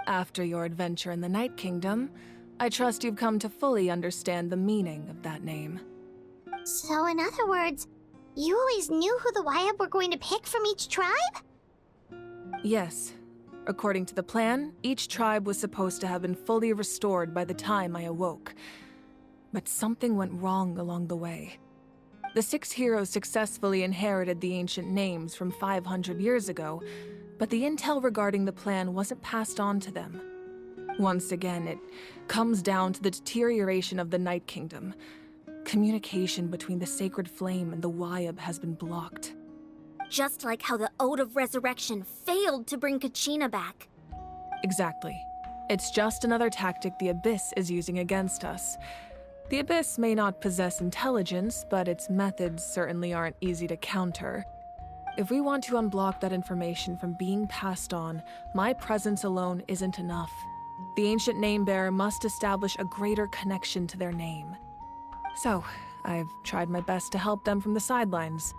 after your adventure in the Night Kingdom, I trust you've come to fully understand the meaning of that name. So in other words, you always knew who the YAB were going to pick from each tribe? Yes. According to the plan, each tribe was supposed to have been fully restored by the time I awoke. But something went wrong along the way. The 6 heroes successfully inherited the ancient names from 500 years ago, but the intel regarding the plan wasn't passed on to them. Once again, it comes down to the deterioration of the Night Kingdom. Communication between the Sacred Flame and the YAB has been blocked. Just like how the Ode of Resurrection failed to bring Kachina back. Exactly. It's just another tactic the Abyss is using against us. The Abyss may not possess intelligence, but its methods certainly aren't easy to counter. If we want to unblock that information from being passed on, my presence alone isn't enough. The ancient name-bearer must establish a greater connection to their name. So, I've tried my best to help them from the sidelines.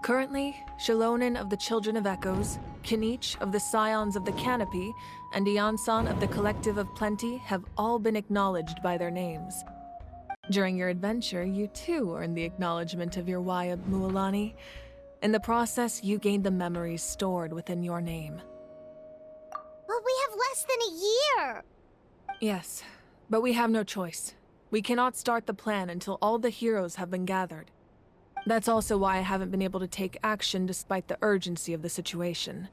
Currently, Shilonen of the Children of Echoes, Kinich of the Scions of the Canopy, and Iansan of the Collective of Plenty have all been acknowledged by their names. During your adventure, you too earned the acknowledgement of your YAB, Mualani. In the process, you gained the memories stored within your name. But we have less than a year! Yes, but we have no choice. We cannot start the plan until all the heroes have been gathered. That's also why I haven't been able to take action despite the urgency of the situation.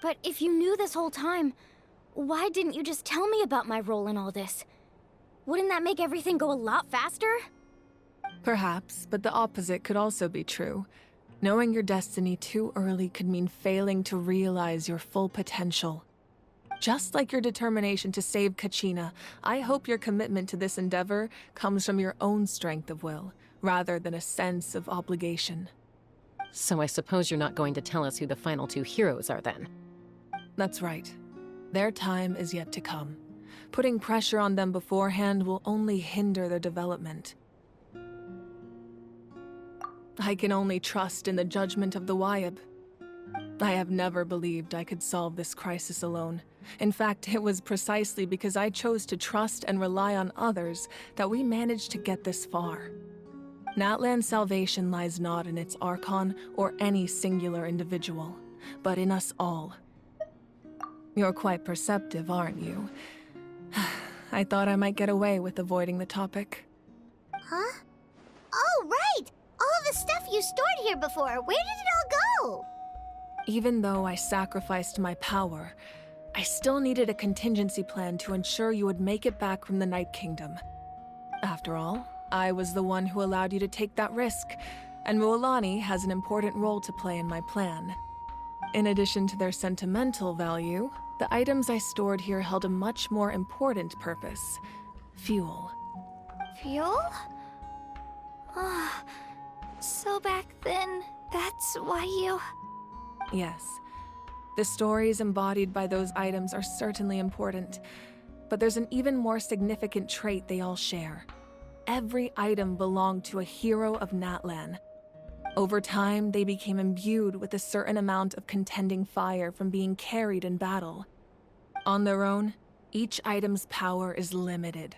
But if you knew this whole time, why didn't you just tell me about my role in all this? Wouldn't that make everything go a lot faster? Perhaps, but the opposite could also be true. Knowing your destiny too early could mean failing to realize your full potential. Just like your determination to save Kachina, I hope your commitment to this endeavor comes from your own strength of will, rather than a sense of obligation. So I suppose you're not going to tell us who the final 2 heroes are then? That's right. Their time is yet to come. Putting pressure on them beforehand will only hinder their development. I can only trust in the judgment of the YAB. I have never believed I could solve this crisis alone. In fact, it was precisely because I chose to trust and rely on others that we managed to get this far. Natlan's salvation lies not in its Archon or any singular individual, but in us all. You're quite perceptive, aren't you? I thought I might get away with avoiding the topic. Huh? Oh, right! All of the stuff you stored here before, where did it all go? Even though I sacrificed my power, I still needed a contingency plan to ensure you would make it back from the Night Kingdom. After all, I was the one who allowed you to take that risk, and Mualani has an important role to play in my plan. In addition to their sentimental value, the items I stored here held a much more important purpose: fuel. Fuel? So back then, that's why you... Yes. The stories embodied by those items are certainly important, but there's an even more significant trait they all share. Every item belonged to a hero of Natlan. Over time, they became imbued with a certain amount of contending fire from being carried in battle. On their own, each item's power is limited,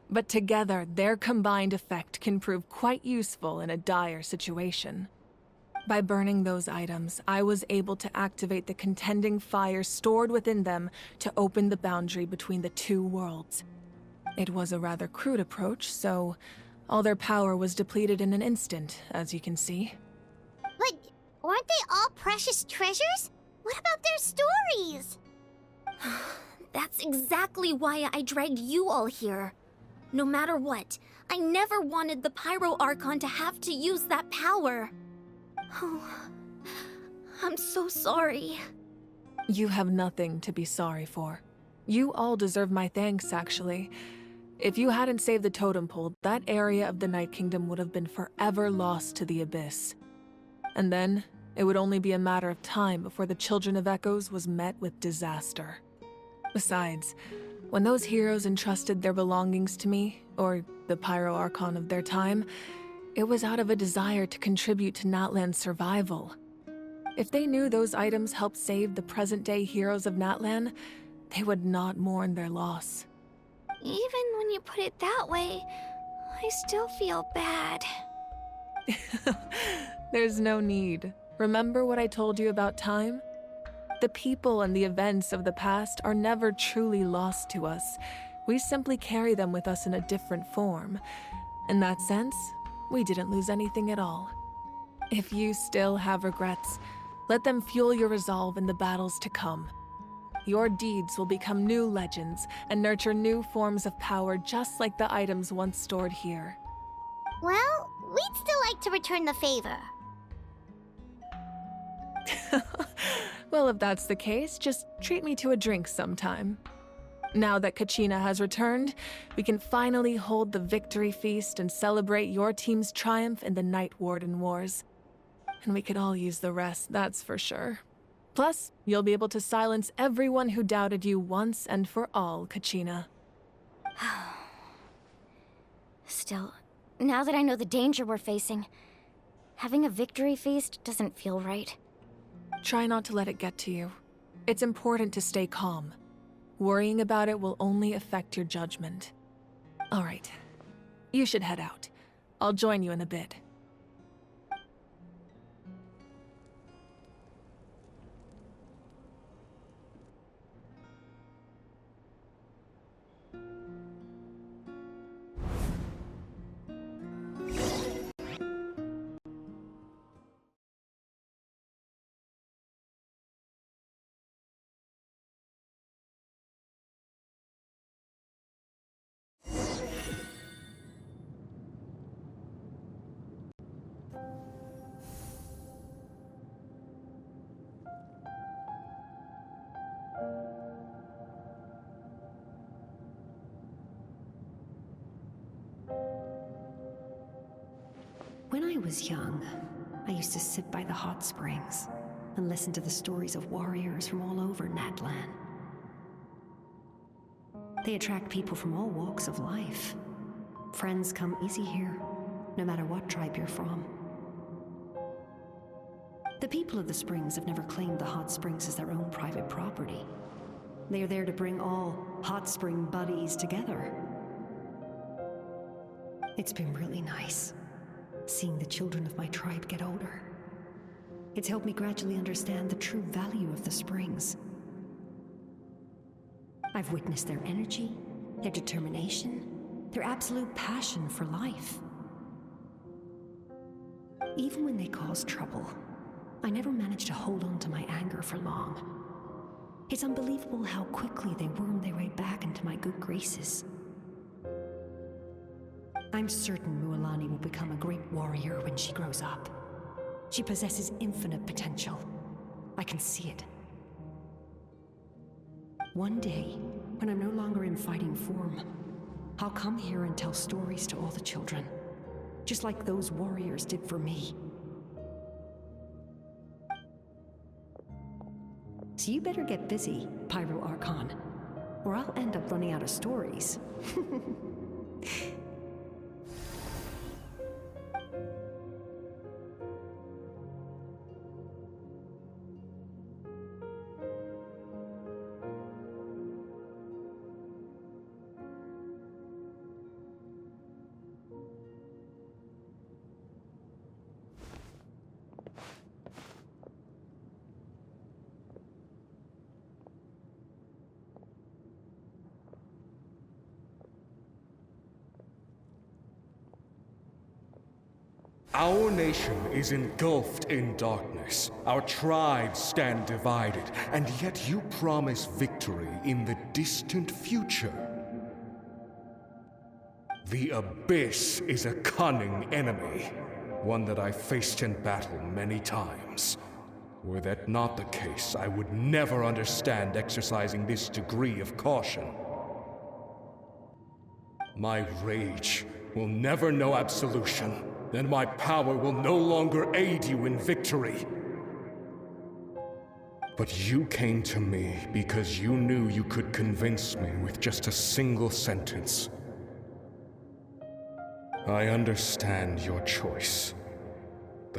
but together, their combined effect can prove quite useful in a dire situation. By burning those items, I was able to activate the contending fire stored within them to open the boundary between the 2 worlds. It was a rather crude approach, so all their power was depleted in an instant, as you can see. But weren't they all precious treasures? What about their stories? That's exactly why I dragged you all here. No matter what, I never wanted the Pyro Archon to have to use that power. Oh, I'm so sorry. You have nothing to be sorry for. You all deserve my thanks, actually. If you hadn't saved the totem pole, that area of the Night Kingdom would have been forever lost to the Abyss. And then, it would only be a matter of time before the Children of Echoes was met with disaster. Besides, when those heroes entrusted their belongings to me, or the Pyro Archon of their time, it was out of a desire to contribute to Natlan's survival. If they knew those items helped save the present-day heroes of Natlan, they would not mourn their loss. Even when you put it that way, I still feel bad. There's no need. Remember what I told you about time? The people and the events of the past are never truly lost to us. We simply carry them with us in a different form. In that sense, we didn't lose anything at all. If you still have regrets, let them fuel your resolve in the battles to come. Your deeds will become new legends and nurture new forms of power just like the items once stored here. Well, we'd still like to return the favor. Well, if that's the case, just treat me to a drink sometime. Now that Kachina has returned, we can finally hold the victory feast and celebrate your team's triumph in the Night Warden Wars. And we could all use the rest, that's for sure. Plus, you'll be able to silence everyone who doubted you once and for all, Kachina. Still, now that I know the danger we're facing, having a victory feast doesn't feel right. Try not to let it get to you. It's important to stay calm. Worrying about it will only affect your judgment. All right. You should head out. I'll join you in a bit. When I was young, I used to sit by the hot springs and listen to the stories of warriors from all over Natlan. They attract people from all walks of life. Friends come easy here, no matter what tribe you're from. The people of the springs have never claimed the hot springs as their own private property. They are there to bring all hot spring buddies together. It's been really nice, seeing the children of my tribe get older. It's helped me gradually understand the true value of the springs. I've witnessed their energy, their determination, their absolute passion for life. Even when they cause trouble, I never managed to hold on to my anger for long. It's unbelievable how quickly they worm their way back into my good graces. I'm certain Mualani will become a great warrior when she grows up. She possesses infinite potential. I can see it. One day, when I'm no longer in fighting form, I'll come here and tell stories to all the children, just like those warriors did for me. So you better get busy, Pyro Archon, or I'll end up running out of stories. Our nation is engulfed in darkness. Our tribes stand divided, and yet you promise victory in the distant future. The Abyss is a cunning enemy, one that I faced in battle many times. Were that not the case, I would never understand exercising this degree of caution. My rage will never know absolution. Then my power will no longer aid you in victory. But you came to me because you knew you could convince me with just a single sentence. I understand your choice.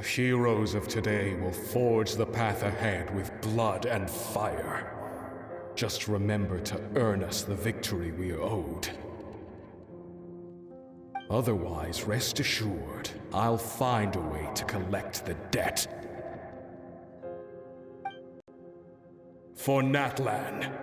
The heroes of today will forge the path ahead with blood and fire. Just remember to earn us the victory we are owed. Otherwise, rest assured, I'll find a way to collect the debt. For Natlan.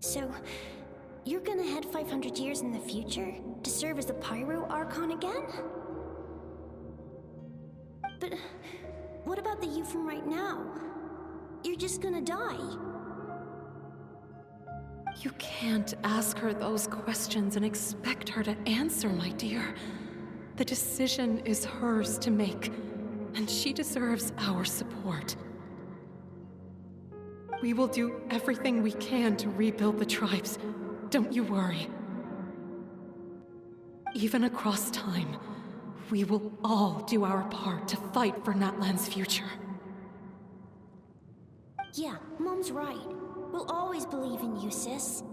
So, you're gonna head 500 years in the future to serve as the Pyro Archon again? But what about the you from right now? You're just gonna die. You can't ask her those questions and expect her to answer, my dear. The decision is hers to make, and she deserves our support. We will do everything we can to rebuild the tribes. Don't you worry. Even across time, we will all do our part to fight for Natlan's future. Yeah, Mom's right. We'll always believe in you, sis.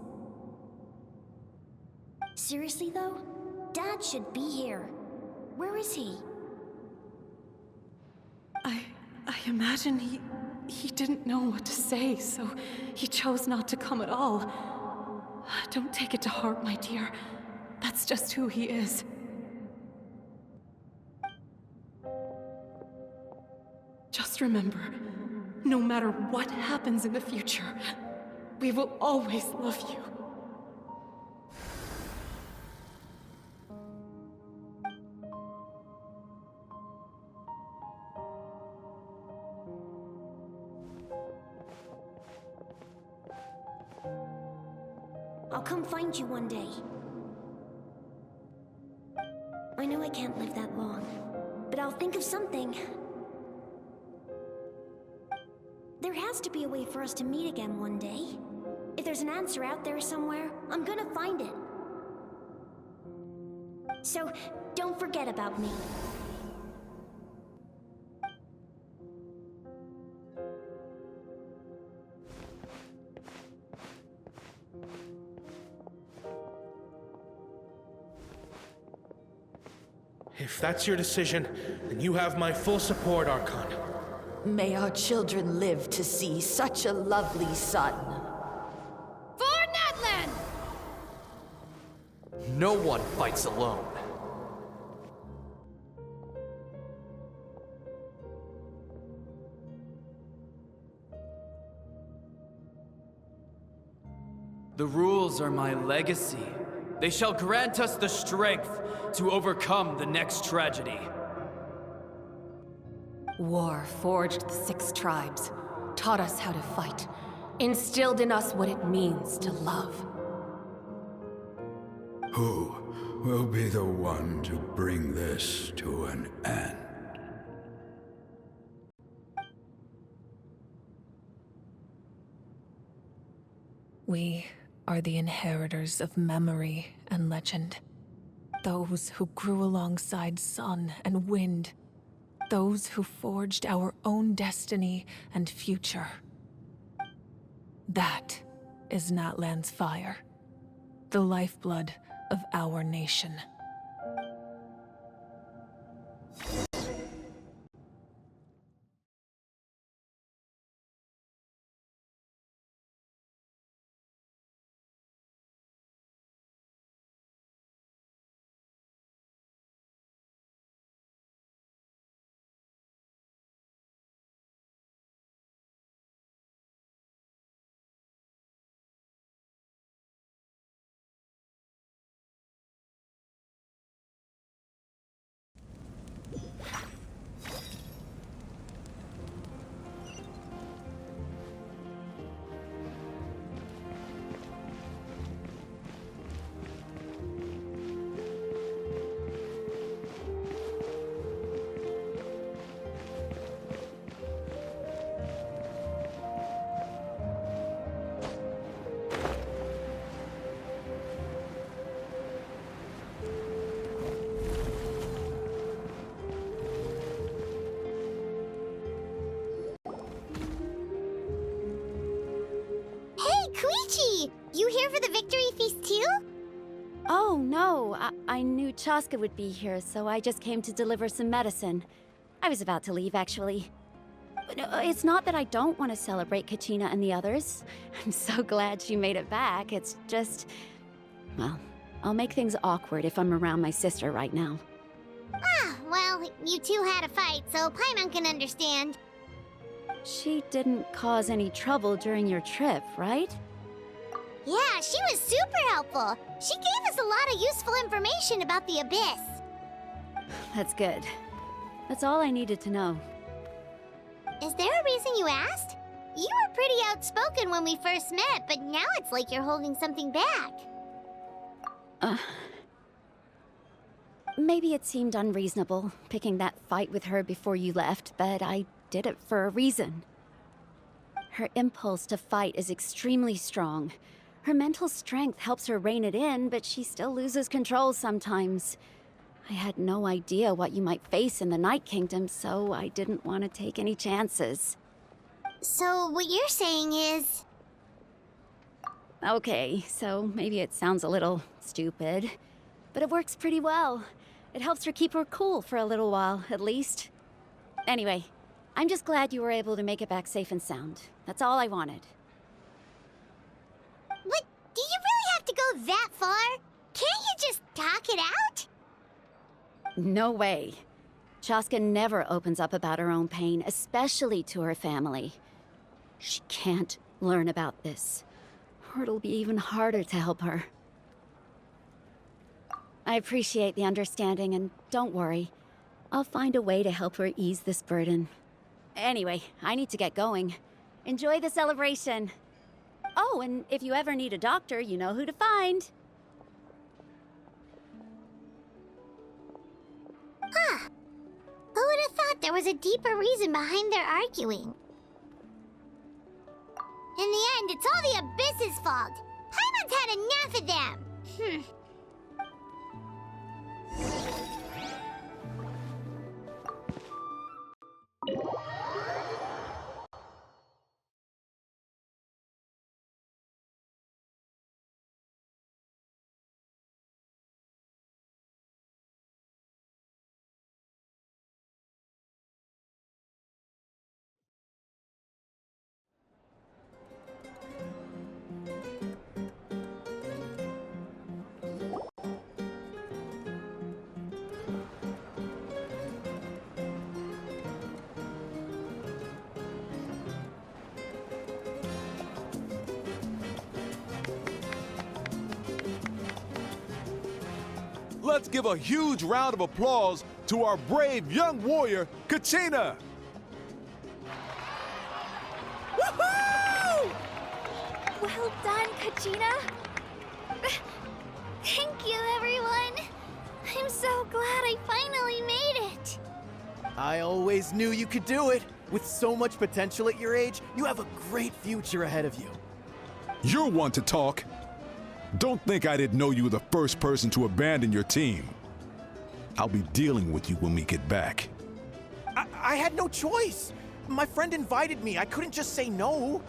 Seriously, though? Dad should be here. Where is he? I imagine he didn't know what to say, so he chose not to come at all. Don't take it to heart, my dear. That's just who he is. Just remember, no matter what happens in the future, we will always love you. I'll come find you one day. I know I can't live that long, but I'll think of something. There has to be a way for us to meet again one day. If there's an answer out there somewhere, I'm gonna find it. So, don't forget about me. If that's your decision, then you have my full support, Archon. May our children live to see such a lovely son. For Natlan! No one fights alone. The rules are my legacy. They shall grant us the strength to overcome the next tragedy. War forged the 6 tribes, taught us how to fight, instilled in us what it means to love. Who will be the one to bring this to an end? We are the inheritors of memory and legend. Those who grew alongside sun and wind. Those who forged our own destiny and future. That is Natlan's fire, the lifeblood of our nation. You here for the victory feast too? Oh, no. I knew Chaska would be here, so I just came to deliver some medicine. I was about to leave, actually. But no, it's not that I don't want to celebrate Kachina and the others. I'm so glad she made it back. It's just... well, I'll make things awkward if I'm around my sister right now. Ah, well, you two had a fight, so Paimon can understand. She didn't cause any trouble during your trip, right? Yeah, she was super helpful. She gave us a lot of useful information about the Abyss. That's good. That's all I needed to know. Is there a reason you asked? You were pretty outspoken when we first met, but now it's like you're holding something back. Maybe it seemed unreasonable, picking that fight with her before you left, but I did it for a reason. Her impulse to fight is extremely strong. Her mental strength helps her rein it in, but she still loses control sometimes. I had no idea what you might face in the Night Kingdom, so I didn't want to take any chances. So what you're saying is... Okay, so maybe it sounds a little stupid, but it works pretty well. It helps her keep her cool for a little while, at least. Anyway, I'm just glad you were able to make it back safe and sound. That's all I wanted. But do you really have to go that far? Can't you just talk it out? No way. Chaska never opens up about her own pain, especially to her family. She can't learn about this, or it'll be even harder to help her. I appreciate the understanding, and don't worry. I'll find a way to help her ease this burden. Anyway, I need to get going. Enjoy the celebration. Oh, and if you ever need a doctor, you know who to find. Huh. Who would have thought there was a deeper reason behind their arguing? In the end, it's all the Abyss's fault. Paimon's had enough of them. Let's give a huge round of applause to our brave young warrior, Kachina! Woohoo! Well done, Kachina. Thank you, everyone. I'm so glad I finally made it. I always knew you could do it. With so much potential at your age, you have a great future ahead of you. You're one to talk. Don't think I didn't know you were the first person to abandon your team. I'll be dealing with you when we get back. I had no choice. My friend invited me. I couldn't just say no.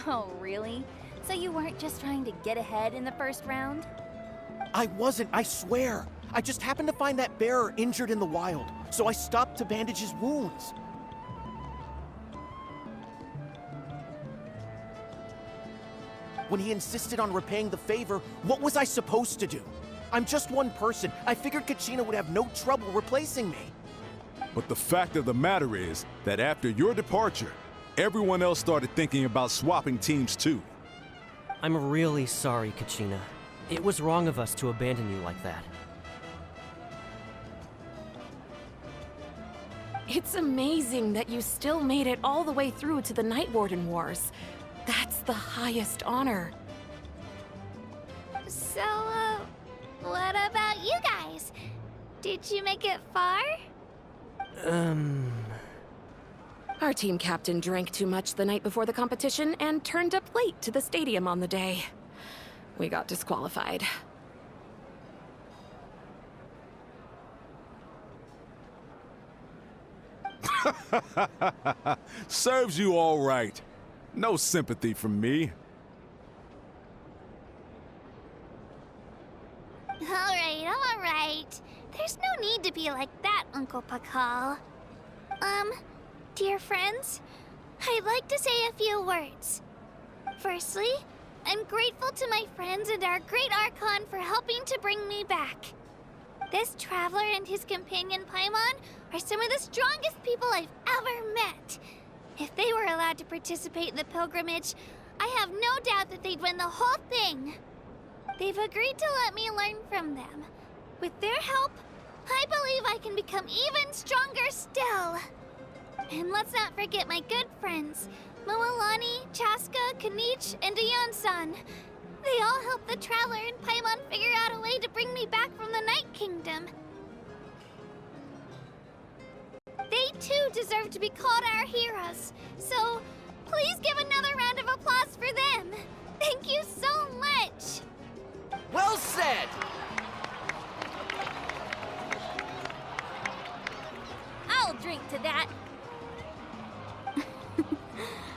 Oh, really? So you weren't just trying to get ahead in the first round? I wasn't, I swear. I just happened to find that bearer injured in the wild, so I stopped to bandage his wounds. When he insisted on repaying the favor, what was I supposed to do? I'm just one person. I figured Kachina would have no trouble replacing me. But the fact of the matter is that after your departure, everyone else started thinking about swapping teams too. I'm really sorry, Kachina. It was wrong of us to abandon you like that. It's amazing that you still made it all the way through to the Night Warden Wars. That's the highest honor. So, what about you guys? Did you make it far? Our team captain drank too much the night before the competition and turned up late to the stadium on the day. We got disqualified. Serves you all right. No sympathy from me. be like that, Uncle Pakal. Dear friends, I'd like to say a few words. Firstly, I'm grateful to my friends and our great Archon for helping to bring me back. This traveler and his companion Paimon are some of the strongest people I've ever met. If they were allowed to participate in the pilgrimage, I have no doubt that they'd win the whole thing. They've agreed to let me learn from them. With their help, I believe I can become even stronger still. And let's not forget my good friends, Moalani, Chaska, Kanich, and Ayan-san. They all helped the Traveler and Paimon figure out a way to bring me back from the Night Kingdom. They too deserve to be called our heroes, so please give another round of applause for them. Thank you so much! Well said! I'll drink to that.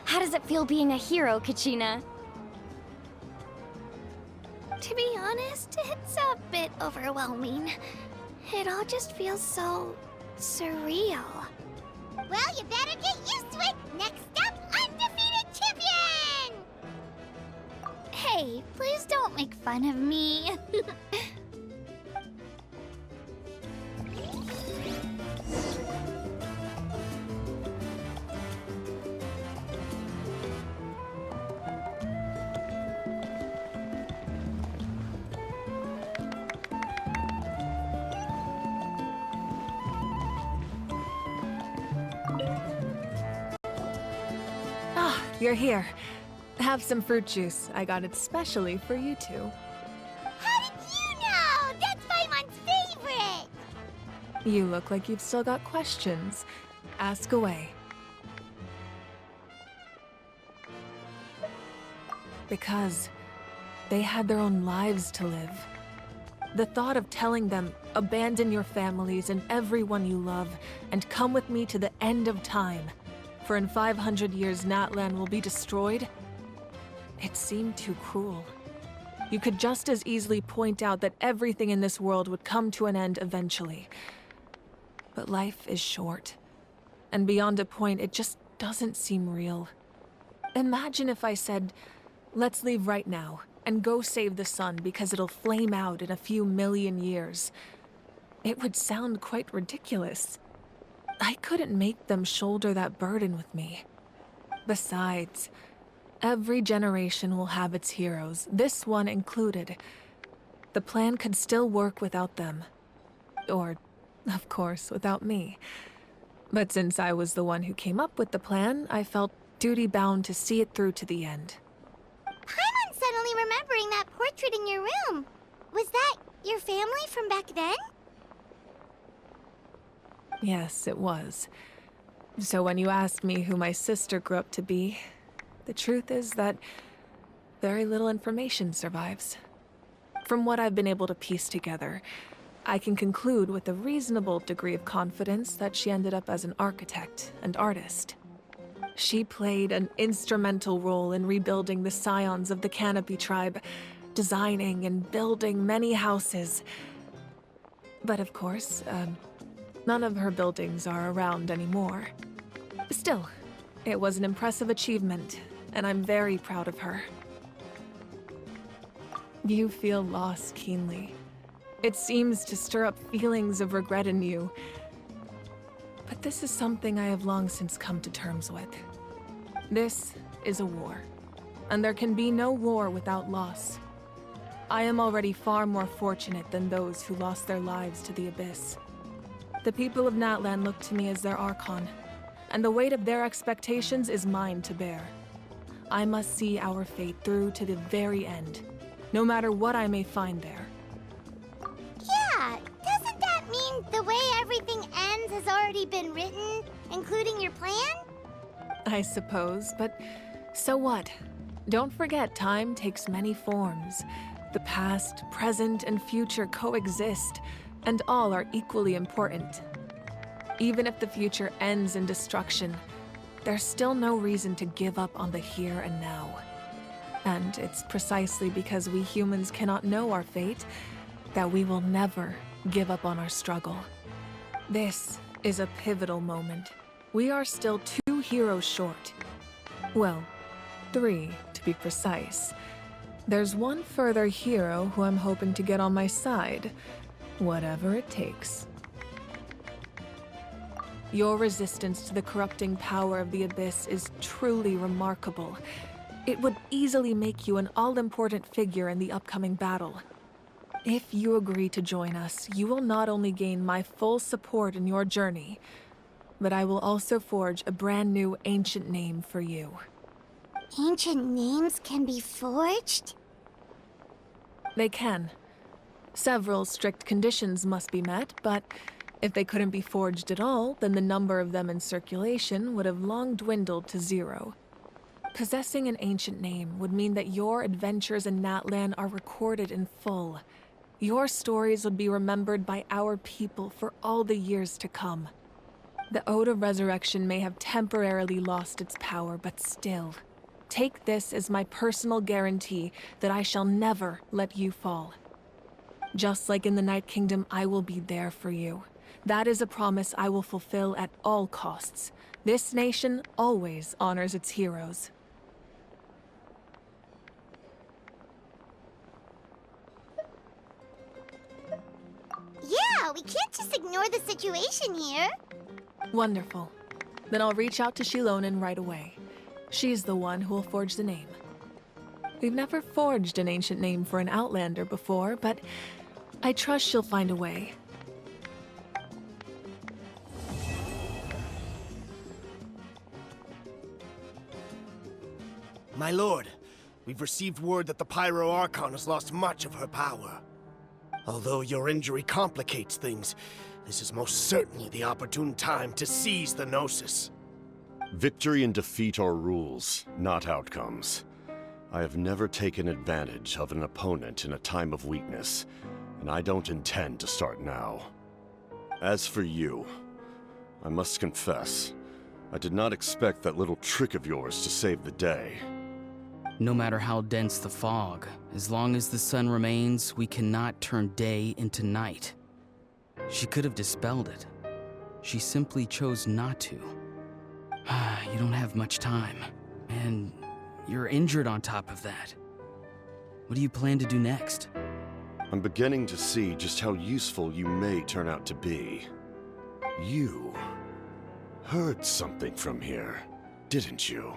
How does it feel being a hero, Kachina? To be honest, it's a bit overwhelming. It all just feels so surreal. Well, you better get used to it. Next up, undefeated champion! Hey, please don't make fun of me. You're here. Have some fruit juice. I got it specially for you two. How did you know? That's Paimon's favorite! You look like you've still got questions. Ask away. Because they had their own lives to live. The thought of telling them, abandon your families and everyone you love, and come with me to the end of time, for in 500 years Natlan will be destroyed, it seemed too cruel. You could just as easily point out that everything in this world would come to an end eventually. But life is short, and beyond a point, it just doesn't seem real. Imagine if I said, let's leave right now, and go save the sun because it'll flame out in a few million years. It would sound quite ridiculous. I couldn't make them shoulder that burden with me. Besides, every generation will have its heroes, this one included. The plan could still work without them. Or, of course, without me. But since I was the one who came up with the plan, I felt duty-bound to see it through to the end. Paimon's suddenly remembering that portrait in your room. Was that your family from back then? Yes, it was. So when you asked me who my sister grew up to be, the truth is that very little information survives. From what I've been able to piece together, I can conclude with a reasonable degree of confidence that she ended up as an architect and artist. She played an instrumental role in rebuilding the scions of the Canopy tribe, designing and building many houses. But of course, none of her buildings are around anymore. Still, it was an impressive achievement, and I'm very proud of her. You feel loss keenly. It seems to stir up feelings of regret in you. But this is something I have long since come to terms with. This is a war, and there can be no war without loss. I am already far more fortunate than those who lost their lives to the Abyss. The people of Natlan look to me as their Archon, and the weight of their expectations is mine to bear. I must see our fate through to the very end, no matter what I may find there. Yeah, doesn't that mean the way everything ends has already been written, including your plan? I suppose, but so what? Don't forget, time takes many forms. The past, present, and future coexist, and all are equally important. Even if the future ends in destruction, there's still no reason to give up on the here and now. And it's precisely because we humans cannot know our fate that we will never give up on our struggle. This is a pivotal moment. We are still 2 heroes short. Well, 3 to be precise. There's one further hero who I'm hoping to get on my side, whatever it takes. Your resistance to the corrupting power of the Abyss is truly remarkable. It would easily make you an all-important figure in the upcoming battle. If you agree to join us, you will not only gain my full support in your journey, but I will also forge a brand new ancient name for you. Ancient names can be forged? They can. Several strict conditions must be met, but if they couldn't be forged at all, then the number of them in circulation would have long dwindled to 0. Possessing an ancient name would mean that your adventures in Natlan are recorded in full. Your stories would be remembered by our people for all the years to come. The Ode of Resurrection may have temporarily lost its power, but still, take this as my personal guarantee that I shall never let you fall. Just like in the Night Kingdom, I will be there for you. That is a promise I will fulfill at all costs. This nation always honors its heroes. Yeah, we can't just ignore the situation here. Wonderful. Then I'll reach out to Shilonen right away. She's the one who will forge the name. We've never forged an ancient name for an Outlander before, but I trust she'll find a way. My lord, we've received word that the Pyro Archon has lost much of her power. Although your injury complicates things, this is most certainly the opportune time to seize the Gnosis. Victory and defeat are rules, not outcomes. I have never taken advantage of an opponent in a time of weakness, and I don't intend to start now. As for you, I must confess, I did not expect that little trick of yours to save the day. No matter how dense the fog, as long as the sun remains, we cannot turn day into night. She could have dispelled it. She simply chose not to. You don't have much time, and you're injured on top of that. What do you plan to do next? I'm beginning to see just how useful you may turn out to be. You heard something from here, didn't you?